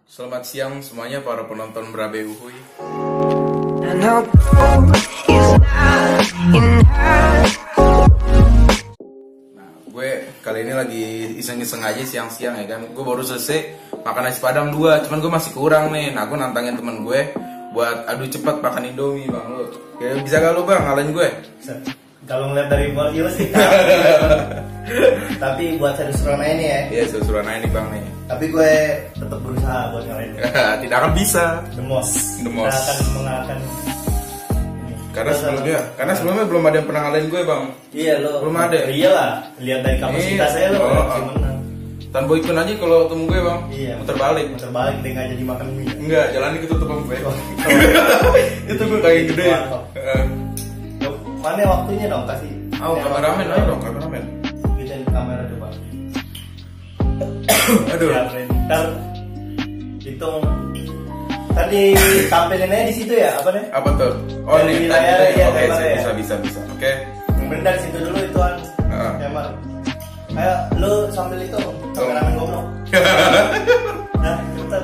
Selamat siang semuanya para penonton Berabe Uhuy. Nah, gue kali ini lagi iseng-iseng aja siang-siang ya kan. Gue baru selesai makan nasi padang 2, cuman gue masih kurang nih. Nah, gue nantangin temen gue buat adu cepat makan Indomie bang. Lo bisa gak lo bang ngalahin gue? Kalau ngeliat dari porsi sih tapi buat seru-seruan aja nih ya. Iya, seru-seruan aja nih bang nih. Tapi gue tetap berusaha buat ngalahin. Tidak akan bisa. The most. Kita akan mengalahkan. Karena sebelumnya belum ada yang pernah ngalahin gue bang. Iya lo. Belum ada. Iyalah, lihat dari kapasitas saya lo masih menang. Tanpa ikut aja kalau ketemu gue bang. Iya. Muter balik dia nggak jadi makan mie. Enggak, jalannya ketutupan gue. Itu gue kayak gede. Mana waktunya dong kasih. Kameramen ayo dong, kameramen. Bikin kamera coba. Aduh. Ya, ntar hitung. Tadi tampilin aja di situ ya, apa nih? Apa tuh? Oh dari ini layar ya, Oke, bisa. Oke. Bener di situ dulu ituan. Kamera. Ayo, lu sambil itu kameramen goblok. Nah, cepetan.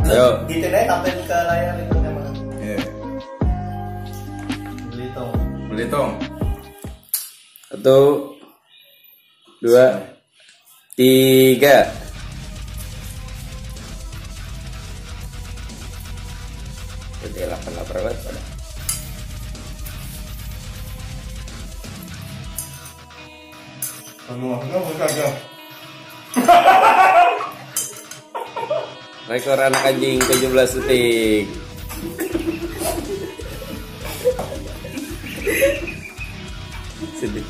Ayo. Gitu aja tampil ke layar itu kamera. Iya. Beli tong. 1, 2, 3. Udah lapar banget pada. Rekor anak anjing 17 detik. Sedih.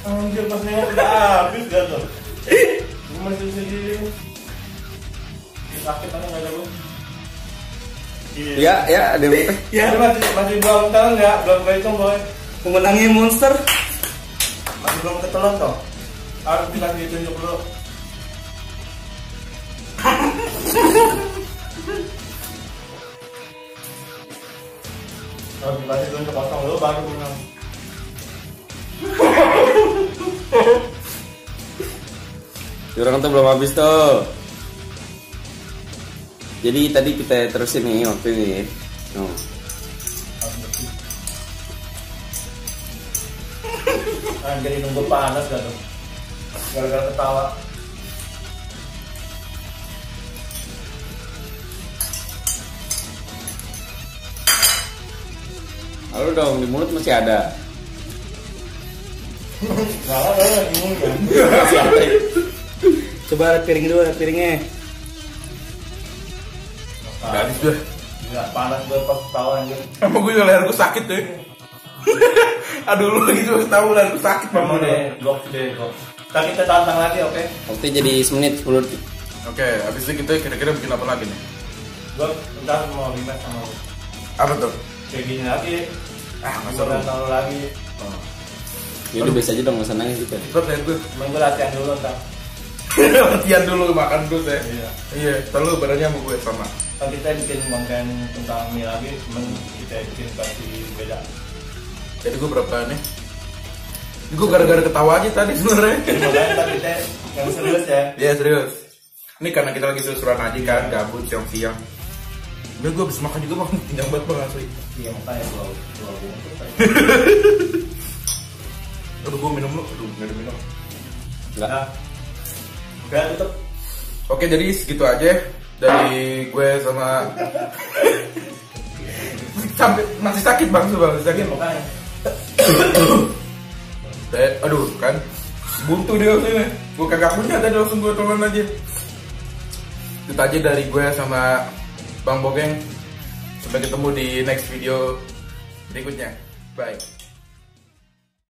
Anjir pasnya udah habis gak tuh? Gue masih sedih. Sakit kan gak ada lu? Ya, ada yang Ya masih belum tahu nggak? Belum kehitung boy. memenangi monster. Masih belum ketelon toh? Harus dikasih tunjuk dulu. Harus dikasih tunjuk kosong dulu baru menang. Jurang tuh belum habis tuh. Jadi tadi kita terusin nih waktu ini. Jadi nunggu panas gak tuh? Gara-gara ketawa. Halo dong, di mulut masih ada. Salah kan bingung kan? Coba piring dulu, piringnya. Udah habis gue. Gila panas gue pas ketawa anjir. Emang gue leher gue sakit deh. Aduh lu gitu tahu leher gue sakit bang. Gok. Kita tantang lagi oke? Waktu jadi semenit 10 detik. Oke, habis itu kita kira-kira bikin apa lagi nih? Gue ntar mau rematch sama lu. Apa tuh? Kayak gini lagi. Nggak seru. Gue lagi. Ya udah biasa aja dong, nggak senangnya gitu. Cepet ya gue. Cuman gue latihan dulu ntar. Latihan dulu makan dulu ya. Iya. Terlalu badannya sama gue sama. Kan kita bikin konten tentang mie lagi, cuman kita bikin versi beda. Jadi gue berapa nih? Gue gara-gara ketawa aja tadi sebenarnya. Makanya tadi kita yang serius ya. Iya serius. Ini karena kita lagi seru-seruan aja kan, gabut siang-siang. Udah gue habis makan juga bang, kenyang banget bang asli. Iya makanya dua bungkus. Aduh gue minum dulu, nggak ada minum. Enggak. Udah tutup. Oke jadi segitu aja dari gue sama. Sampai masih sakit bang, masih sakit. Makanya. Aduh kan buntu dia sini. Gue kagak punya tadi langsung gue telan aja. Itu aja dari gue sama Bang Bogeng. Sampai ketemu di next video berikutnya. Bye.